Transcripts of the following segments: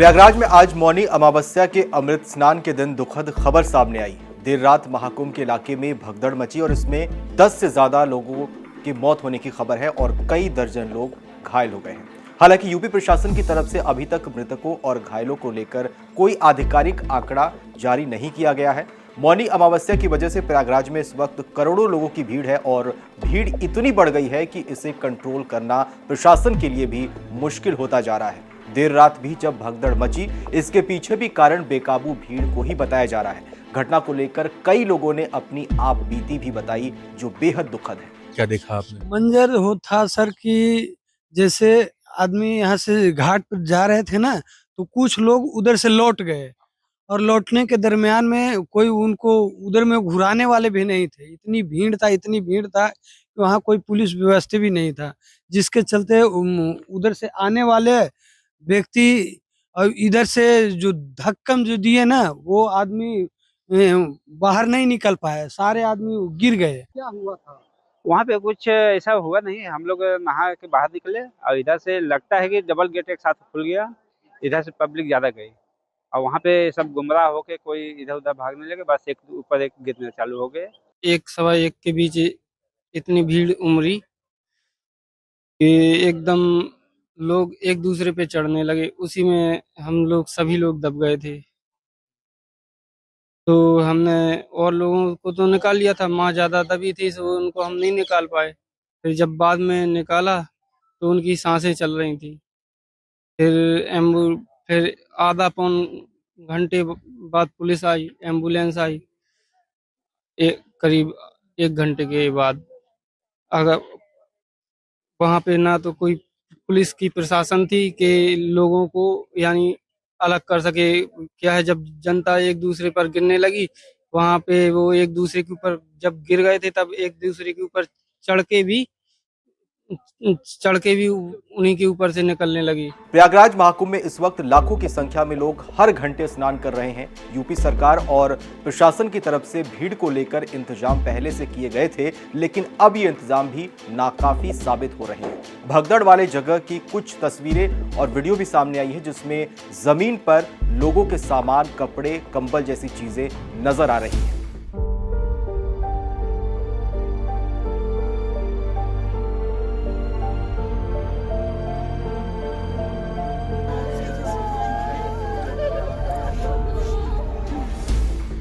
प्रयागराज में आज मौनी अमावस्या के अमृत स्नान के दिन दुखद खबर सामने आई। देर रात महाकुंभ के इलाके में भगदड़ मची और इसमें 10 से ज्यादा लोगों की मौत होने की खबर है और कई दर्जन लोग घायल हो गए हैं। हालांकि यूपी प्रशासन की तरफ से अभी तक मृतकों और घायलों को लेकर कोई आधिकारिक आंकड़ा जारी नहीं किया गया है। मौनी अमावस्या की वजह से प्रयागराज में इस वक्त करोड़ों लोगों की भीड़ है और भीड़ इतनी बढ़ गई है कि इसे कंट्रोल करना प्रशासन के लिए भी मुश्किल होता जा रहा है। देर रात भी जब भगदड़ मची, इसके पीछे भी कारण बेकाबू भीड़ को ही बताया जा रहा है। घटना को लेकर कई लोगों ने अपनी आप बीती भी बताई, जो बेहद दुखद है। क्या देखा आपने? मंजर हो था सर कि जैसे आदमी यहाँ से घाट पर जा रहे थे ना, तो कुछ लोग उधर से लौट गए और लौटने के दरमियान में कोई उनको उधर में घुराने वाले भी नहीं थे। इतनी भीड़ था कि वहाँ कोई पुलिस व्यवस्था भी नहीं था, जिसके चलते उधर से आने वाले व्यक्ति और इधर से जो धक्कम जो दिए ना, वो आदमी बाहर नहीं निकल पाए, सारे आदमी गिर गए। क्या हुआ था? वहाँ पे कुछ ऐसा हुआ नहीं। हम लोग नहा के बाहर निकले और इधर से लगता है कि डबल गेट एक साथ खुल गया। इधर से पब्लिक ज़्यादा गई और वहाँ पे सब गुमराह होके कोई इधर उधर भागने लगे। बस एक ऊपर एक गिरने चालू हो गए। 1 सवा 1 के बीच इतनी भीड़ उमड़ी कि एकदम लोग एक दूसरे पे चढ़ने लगे। उसी में हम लोग सभी लोग दब गए थे। तो हमने और लोगों को तो निकाल लिया था, माँ ज़्यादा दबी थी तो उनको हम नहीं निकाल पाए। फिर जब बाद में निकाला तो उनकी सांसें चल रही थी। फिर एम्बु फिर आधा पौन घंटे बाद पुलिस आई, एम्बुलेंस आई। करीब 1 घंटे के बाद अगर वहाँ पे ना तो कोई पुलिस की प्रशासन थी कि लोगों को यानी अलग कर सके। क्या है, जब जनता एक दूसरे पर गिरने लगी, वहाँ पे वो एक दूसरे के ऊपर जब गिर गए थे, तब एक दूसरे के ऊपर चढ़ के भी उन्हीं के ऊपर से निकलने लगी। प्रयागराज महाकुंभ में इस वक्त लाखों की संख्या में लोग हर घंटे स्नान कर रहे हैं। यूपी सरकार और प्रशासन की तरफ से भीड़ को लेकर इंतजाम पहले से किए गए थे, लेकिन अब ये इंतजाम भी नाकाफी साबित हो रहे हैं। भगदड़ वाले जगह की कुछ तस्वीरें और वीडियो भी सामने आई है, जिसमें जमीन पर लोगों के सामान, कपड़े, कंबल जैसी चीजें नजर आ रही हैं।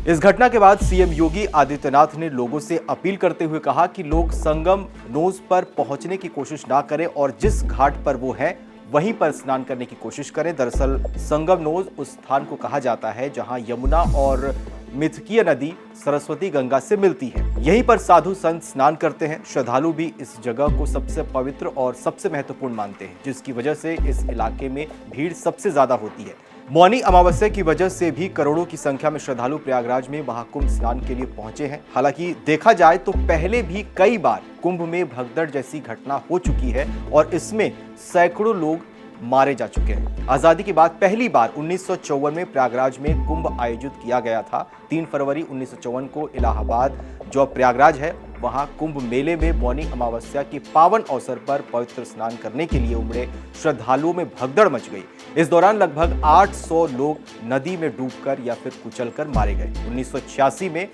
इस घटना के बाद सीएम योगी आदित्यनाथ ने लोगों से अपील करते हुए कहा कि लोग संगम नोज पर पहुंचने की कोशिश ना करें और जिस घाट पर वो है वहीं पर स्नान करने की कोशिश करें। दरअसल संगम नोज उस स्थान को कहा जाता है जहां यमुना और मिथकीय नदी सरस्वती गंगा से मिलती है। यहीं पर साधु संत स्नान करते हैं। श्रद्धालु भी इस जगह को सबसे पवित्र और सबसे महत्वपूर्ण मानते हैं, जिसकी वजह से इस इलाके में भीड़ सबसे ज्यादा होती है। मौनी अमावस्या की वजह से भी करोड़ों की संख्या में श्रद्धालु प्रयागराज में महाकुंभ स्नान के लिए पहुंचे हैं। हालांकि देखा जाए तो पहले भी कई बार कुंभ में भगदड़ जैसी घटना हो चुकी है और इसमें सैकड़ों लोग मारे जा चुके हैं। आजादी के बाद पहली बार 1954 में प्रयागराज में कुंभ आयोजित किया गया था। 3 फरवरी 1954 को इलाहाबाद, जो प्रयागराज है, वहां कुंभ मेले में मौनी अमावस्या के पावन अवसर पर पवित्र स्नान करने के लिए उमड़े श्रद्धालुओं में भगदड़ मच गई। इस दौरान लगभग 800 लोग नदी में डूबकर या फिर कुचलकर मारे गए। 1986 में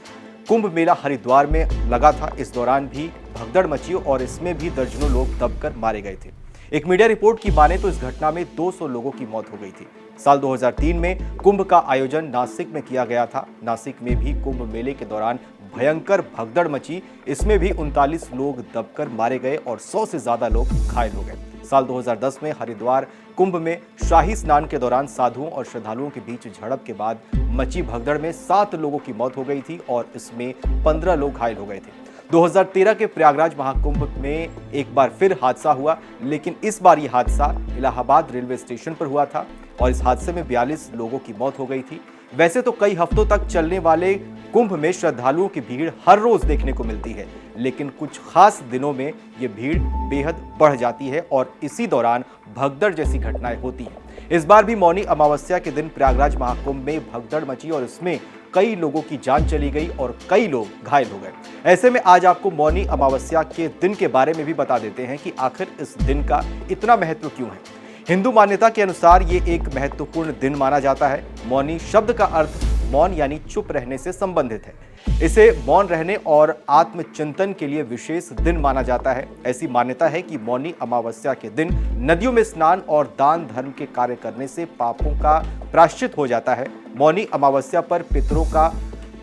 कुंभ मेला हरिद्वार में लगा था। इस दौरान भी भगदड़ मची और इसमें भी दर्जनों लोग दबकर मारे गए थे। एक मीडिया रिपोर्ट की माने तो इस घटना में 200 लोगों की मौत हो गई थी। साल 2003 में कुंभ का आयोजन नासिक में किया गया था। नासिक में भी कुंभ मेले के दौरान भयंकर भगदड़ मची। इसमें भी 39 लोग दबकर मारे गए और 100 से ज्यादा लोग घायल हो गए। साल 2010 में हरिद्वार कुंभ में शाही स्नान के दौरान साधुओं और श्रद्धालुओं के बीच झड़प के बाद मची भगदड़ में 7 लोगों की मौत हो गई थी और इसमें 15 लोग घायल हो गए थे। 2013 के प्रयागराज महाकुंभ में एक बार फिर हादसा हुआ, लेकिन इस बार यह हादसा इलाहाबाद रेलवे स्टेशन पर हुआ था और इस हादसे में 42 लोगों की मौत हो गई थी। वैसे तो कई हफ्तों तक चलने वाले कुंभ में श्रद्धालुओं की भीड़ हर रोज देखने को मिलती है, लेकिन कुछ खास दिनों में ये भीड़ बेहद बढ़ जाती है और इसी दौरान भगदड़ जैसी घटनाएं होती हैं। इस बार भी मौनी अमावस्या के दिन प्रयागराज महाकुंभ में भगदड़ मची और इसमें कई लोगों की जान चली गई और कई लोग घायल हो गए। ऐसे में आज आपको मौनी अमावस्या के दिन के बारे में भी बता देते हैं कि आखिर इस दिन का इतना महत्व क्यों है। हिंदू मान्यता के अनुसार ये एक महत्वपूर्ण दिन माना जाता है। मौनी शब्द का अर्थ मौन यानी चुप रहने से संबंधित है। इसे मौन रहने और आत्मचिंतन के लिए विशेष दिन माना जाता है। ऐसी मान्यता है कि मौनी अमावस्या के दिन नदियों में स्नान और दान धर्म के कार्य करने से पापों का प्रायश्चित हो जाता है। मौनी अमावस्या पर पितरों का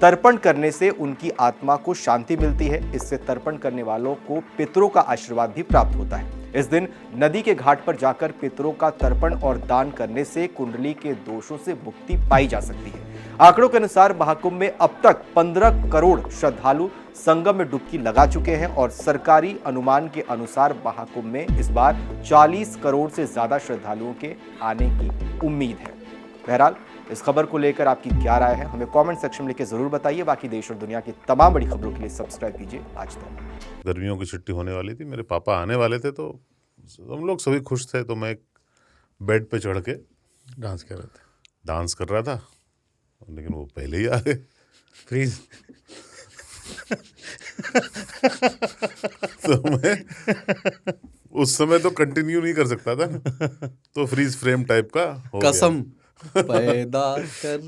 तर्पण करने से उनकी आत्मा को शांति मिलती है। इससे तर्पण करने वालों को पितरों का आशीर्वाद भी प्राप्त होता है। इस दिन नदी के घाट पर जाकर पितरों का तर्पण और दान करने से कुंडली के दोषों से मुक्ति पाई जा सकती है। आंकड़ों के अनुसार महाकुंभ में अब तक 15 करोड़ श्रद्धालु संगम में डुबकी लगा चुके हैं और सरकारी अनुमान के अनुसार महाकुंभ में इस बार 40 करोड़ से ज्यादा श्रद्धालुओं के आने की उम्मीद है। बहरहाल इस खबर को लेकर आपकी क्या राय है, हमें कमेंट सेक्शन में लिखकर जरूर बताइए। बाकी देश और दुनिया की तमाम बड़ी खबरों के लिए सब्सक्राइब कीजिए आज तक। गर्मियों की छुट्टी होने वाली थी, मेरे पापा आने वाले थे, तो हम लोग सभी खुश थे। तो मैं बेड पे चढ़ के डांस कर रहा था, लेकिन वो पहले ही आ गए। फ्रीज। तो मैं उस समय तो कंटिन्यू नहीं कर सकता था, तो फ्रीज फ्रेम टाइप का हो गया। कसम पैदा कर